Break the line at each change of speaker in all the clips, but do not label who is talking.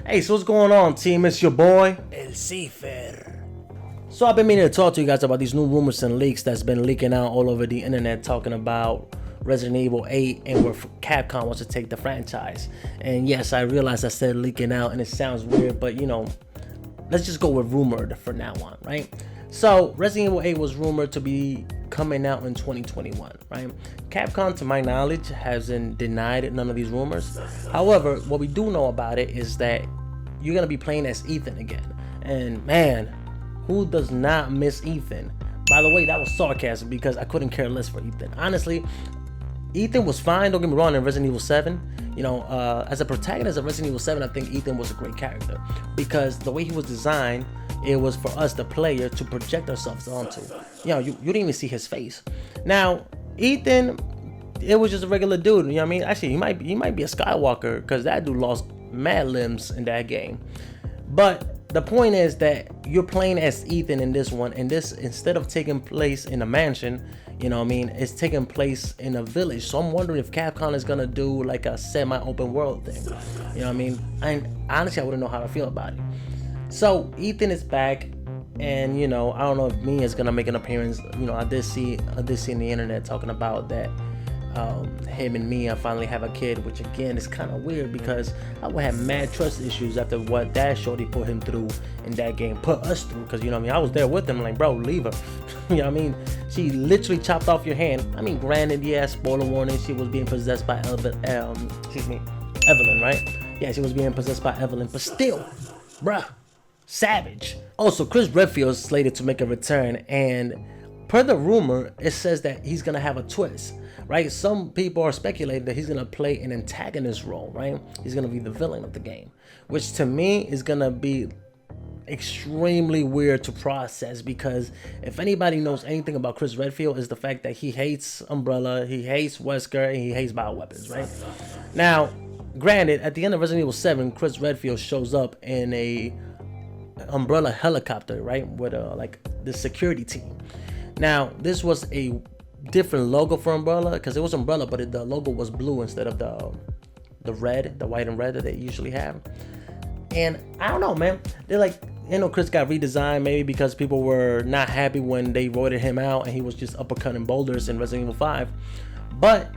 Hey, so what's going on, team? It's your boy, El Cifer. So I've been meaning to talk to you guys about these new rumors and leaks that's been leaking out all over the internet talking about Resident Evil 8 and where Capcom wants to take the franchise. And yes, I realize I said leaking out and it sounds weird, but you know, let's just go with rumored for now on, right? So Resident Evil 8 was rumored to be coming out in 2021, right? Capcom, to my knowledge, hasn't denied none of these rumors. However, what we do know about it is that you're gonna be playing as Ethan again. And man, who does not miss Ethan? By the way, that was sarcasm because I couldn't care less for Ethan. Honestly, Ethan was fine, don't get me wrong, in Resident Evil 7. You know, as a protagonist of Resident Evil 7, I think Ethan was a great character because the way he was designed, it was for us, the player, to project ourselves onto. You know, you didn't even see his face. Now, Ethan, it was just a regular dude, you know what I mean? Actually, he might be a Skywalker because that dude lost mad limbs in that game. But the point is that you're playing as Ethan in this one, and this, instead of taking place in a mansion, you know what I mean, it's taking place in a village. So I'm wondering if Capcom is gonna do like a semi-open world thing. You know what I mean? And honestly, I wouldn't know how to feel about it. So Ethan is back, and you know, I don't know if Mia is gonna make an appearance. You know, I did see in the internet talking about that him and Mia finally have a kid, which again is kind of weird because I would have mad trust issues after what that shorty put him through in that game, put us through, because you know what I mean, I was there with him, like, bro, leave her. You know what I mean? She literally chopped off your hand. I mean, granted, yeah, spoiler warning, she was being possessed by Evelyn, right? Yeah, she was being possessed by Evelyn, but still, bruh, savage. Also, Chris Redfield is slated to make a return, and per the rumor, it says that he's gonna have a twist, right? Some people are speculating that he's gonna play an antagonist role, right? He's gonna be the villain of the game, which to me is gonna be extremely weird to process, because if anybody knows anything about Chris Redfield, is the fact that he hates Umbrella, he hates Wesker, and he hates bioweapons, right? Now, granted, at the end of Resident Evil 7, Chris Redfield shows up in a Umbrella helicopter, right, with like the security team. Now, this was a different logo for Umbrella, because it was Umbrella, but the logo was blue instead of the red, the white and red that they usually have. And I don't know, man. They're like, you know, Chris got redesigned maybe because people were not happy when they voted him out and he was just uppercutting boulders in Resident Evil 5. But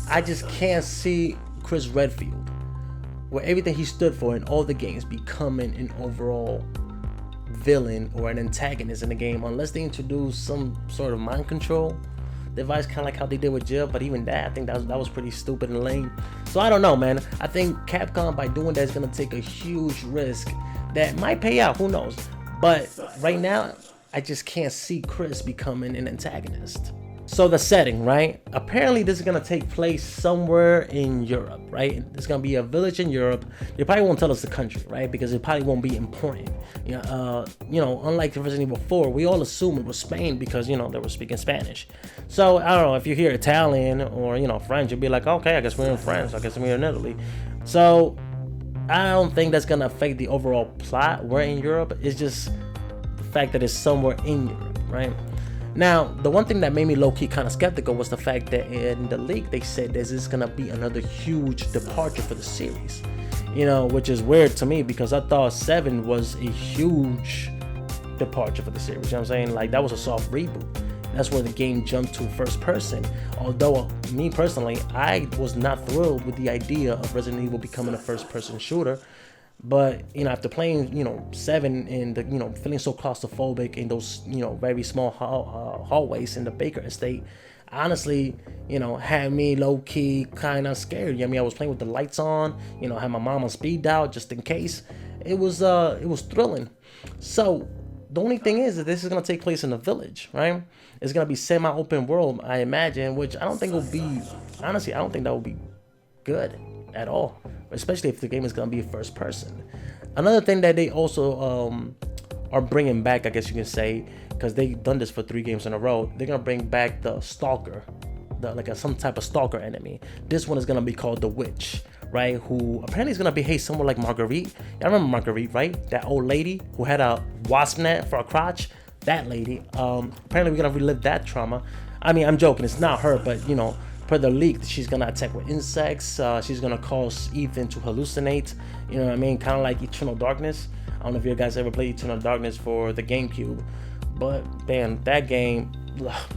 I just can't see Chris Redfield, where everything he stood for in all the games, becoming an overall villain or an antagonist in the game, unless they introduce some sort of mind control device, kind of like how they did with Jill. But even that, I think that was pretty stupid and lame. So I don't know, man. I think Capcom, by doing that, is gonna take a huge risk that might pay out. Who knows? But right now, I just can't see Chris becoming an antagonist. So the setting, right? Apparently this is gonna take place somewhere in Europe, right? It's gonna be a village in Europe. They probably won't tell us the country, right? Because it probably won't be important. You know, unlike Resident Evil 4, we all assume it was Spain because, you know, they were speaking Spanish. So I don't know, if you hear Italian or, you know, French, you'll be like, okay, I guess we're in France, I guess we're in Italy. So I don't think that's gonna affect the overall plot. We're in Europe. It's just the fact that it's somewhere in Europe, right? Now, the one thing that made me low-key kind of skeptical was the fact that in the leak they said this is gonna be another huge departure for the series, you know, which is weird to me because I thought 7 was a huge departure for the series. You know what I'm saying? Like, that was a soft reboot. That's where the game jumped to first person. Although me personally, I was not thrilled with the idea of Resident Evil becoming a first person shooter. But, you know, after playing, you know, 7 and, you know, feeling so claustrophobic in those, you know, very small hallways in the Baker estate, honestly, you know, had me low-key kind of scared. You know, I mean, I was playing with the lights on, you know, had my mom on speed dial just in case. It was thrilling. So the only thing is that this is going to take place in a village, right? It's going to be semi-open world, I imagine, which I don't think will be, honestly, I don't think that will be good at all, especially if the game is going to be first person. Another thing that they also are bringing back, I guess you can say, because they've done this for 3 games in a row, they're going to bring back the stalker, some type of stalker enemy. This one is going to be called the Witch, right? Who apparently is going to behave somewhat like Marguerite. I remember Marguerite, right? That old lady who had a wasp net for a crotch. That lady. Apparently we're going to relive that trauma. I mean, I'm joking. It's not her, but, you know, per the leak, she's gonna attack with insects. She's gonna cause Ethan to hallucinate. You know what I mean? Kind of like Eternal Darkness. I don't know if you guys ever played Eternal Darkness for the GameCube, but man, that game.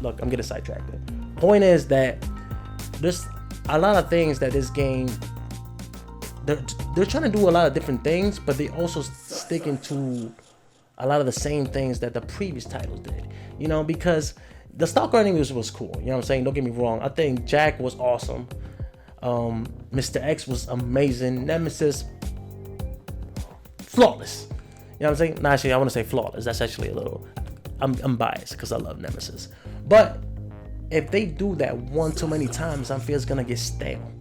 Look, I'm getting sidetracked. Point is that there's a lot of things that this game. They're trying to do a lot of different things, but they also sticking to a lot of the same things that the previous titles did. You know, because the Stalker enemies was cool. You know what I'm saying? Don't get me wrong. I think Jack was awesome. Mr. X was amazing. Nemesis, flawless. You know what I'm saying? No, actually, I want to say flawless. That's actually a little. I'm biased because I love Nemesis. But if they do that one too many times, I feel it's gonna get stale.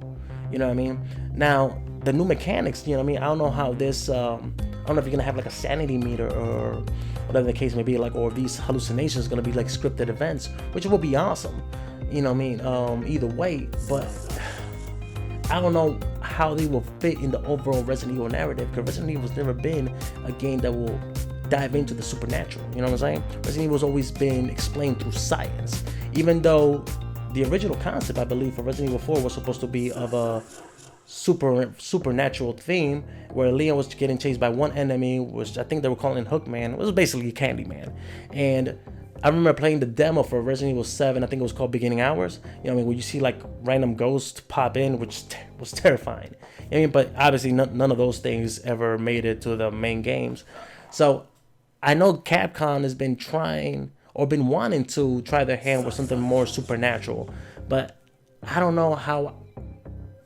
You know what I mean? Now the new mechanics. You know what I mean? I don't know how this. I don't know if you're gonna have like a sanity meter or whatever the case may be, like, or these hallucinations gonna be like scripted events, which will be awesome. You know what I mean? Either way, but I don't know how they will fit in the overall Resident Evil narrative, because Resident Evil's never been a game that will dive into the supernatural. You know what I'm saying? Resident Evil's always been explained through science, even though the original concept, I believe, for Resident Evil 4 was supposed to be of a supernatural theme, where Leon was getting chased by one enemy, which I think they were calling Hookman. It was basically Candyman. And I remember playing the demo for Resident Evil 7, I think it was called Beginning Hours. You know what I mean? Where you see like random ghosts pop in, which was terrifying. You know what I mean? But obviously none of those things ever made it to the main games. So I know Capcom has been trying or been wanting to try their hand with something more supernatural, but I don't know how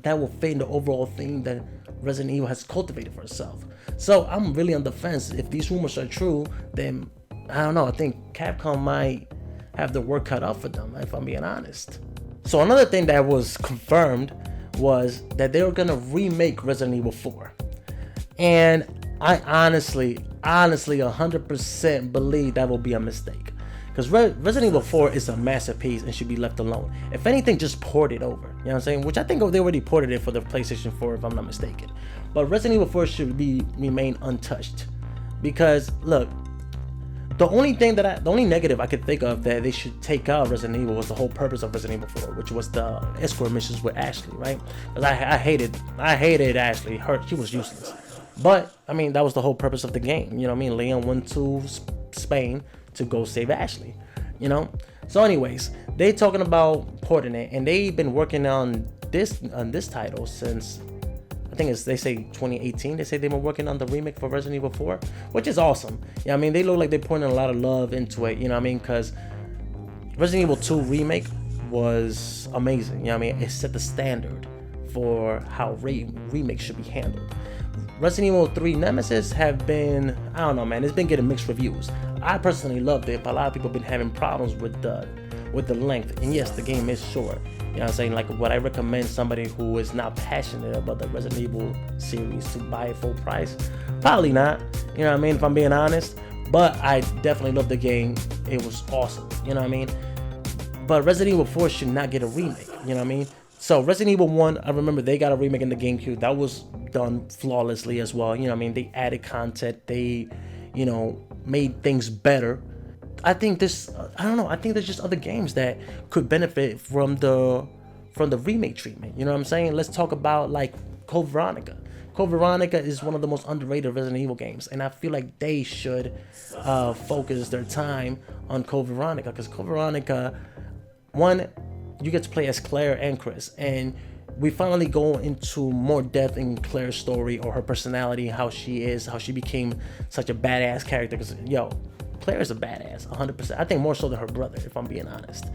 that will fit in the overall theme that Resident Evil has cultivated for itself. So I'm really on the fence. If these rumors are true, then I don't know. I think Capcom might have the work cut out for them, if I'm being honest. So another thing that was confirmed was that they were gonna remake Resident Evil 4. And I honestly 100% believe that will be a mistake. Because Resident Evil 4 is a masterpiece and should be left alone. If anything, just port it over. You know what I'm saying? Which I think they already ported it for the PlayStation 4, if I'm not mistaken. But Resident Evil 4 should remain untouched. Because, look, the only negative I could think of that they should take out Resident Evil was the whole purpose of Resident Evil 4, which was the escort missions with Ashley, right? Because I hated Ashley. She was useless. But, I mean, that was the whole purpose of the game. You know what I mean? Leon went to Spain to go save Ashley, you know? So anyways, they talking about porting it, and they've been working on this title since, I think they say 2018. They say they've been working on the remake for Resident Evil 4, which is awesome. Yeah, I mean, they look like they're putting a lot of love into it, you know what I mean? Because Resident Evil 2 remake was amazing, you know what I mean? It set the standard for how remakes should be handled. Resident Evil 3 Nemesis have been, I don't know, man, it's been getting mixed reviews. I personally loved it, but a lot of people have been having problems with the length. And yes, the game is short. You know what I'm saying? Like, would I recommend somebody who is not passionate about the Resident Evil series to buy it full price? Probably not. You know what I mean? If I'm being honest. But I definitely loved the game. It was awesome. You know what I mean? But Resident Evil 4 should not get a remake. You know what I mean? So Resident Evil 1, I remember they got a remake in the GameCube. That was done flawlessly as well. You know what I mean? They added content. They, you know, made things better. I think there's just other games that could benefit from the remake treatment. You know what I'm saying? Let's talk about like Code Veronica. Code Veronica is one of the most underrated Resident Evil games, and I feel like they should focus their time on Code Veronica, because Code Veronica, one, you get to play as Claire and Chris, and we finally go into more depth in Claire's story, or her personality, how she became such a badass character. Because Claire is a badass, 100%. I think more so than her brother, if I'm being honest.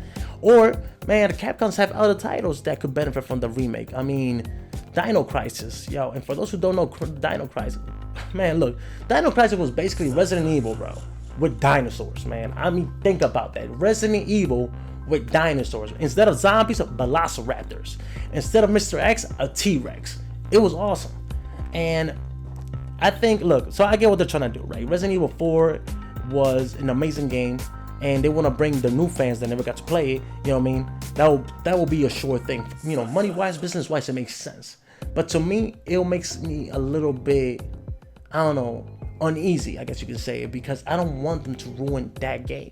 Or, man, the Capcoms have other titles that could benefit from the remake. I mean, Dino Crisis, and for those who don't know Dino Crisis, man, look, Dino Crisis was basically Resident Evil, bro, with dinosaurs, man. I mean, think about that. Resident Evil with dinosaurs. Instead of zombies, velociraptors. Instead of Mr. X, a T-Rex. It was awesome. And I think, look, so I get what they're trying to do, right? Resident Evil 4 was an amazing game, and they want to bring the new fans that never got to play it, you know what I mean? That will be a sure thing. You know, money-wise, business-wise, it makes sense. But to me, it makes me a little bit, I don't know, uneasy, I guess you could say, because I don't want them to ruin that game.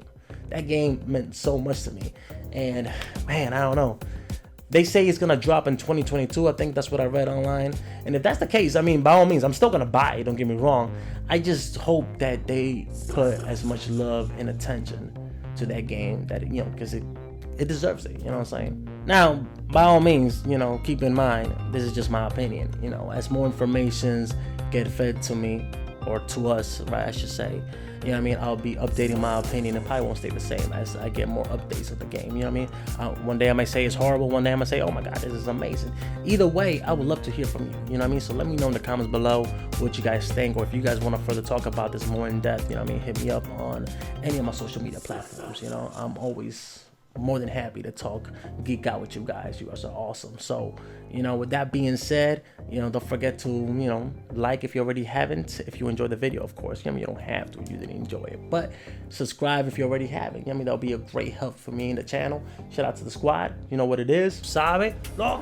That game meant so much to me. And man, I don't know. They say it's gonna drop in 2022. I think that's what I read online. And if that's the case, I mean, by all means, I'm still gonna buy it. Don't get me wrong. I just hope that they put as much love and attention to that game that because it deserves it. You know what I'm saying? Now, by all means, keep in mind this is just my opinion. As more informations get fed to me or to us, right? I should say. You know what I mean? I'll be updating my opinion. It probably won't stay the same as I get more updates of the game. You know what I mean? One day I might say it's horrible. One day I might say, oh my God, this is amazing. Either way, I would love to hear from you. You know what I mean? So let me know in the comments below what you guys think, or if you guys want to further talk about this more in depth, you know what I mean? Hit me up on any of my social media platforms. I'm always more than happy to talk, geek out with you guys. You guys are awesome. So, with that being said, don't forget to, like if you already haven't, if you enjoyed the video, of course. You don't have to, you didn't enjoy it, but subscribe if you already haven't. That'll be a great help for me in the channel. Shout out to the squad. You know what it is. Sabe? No,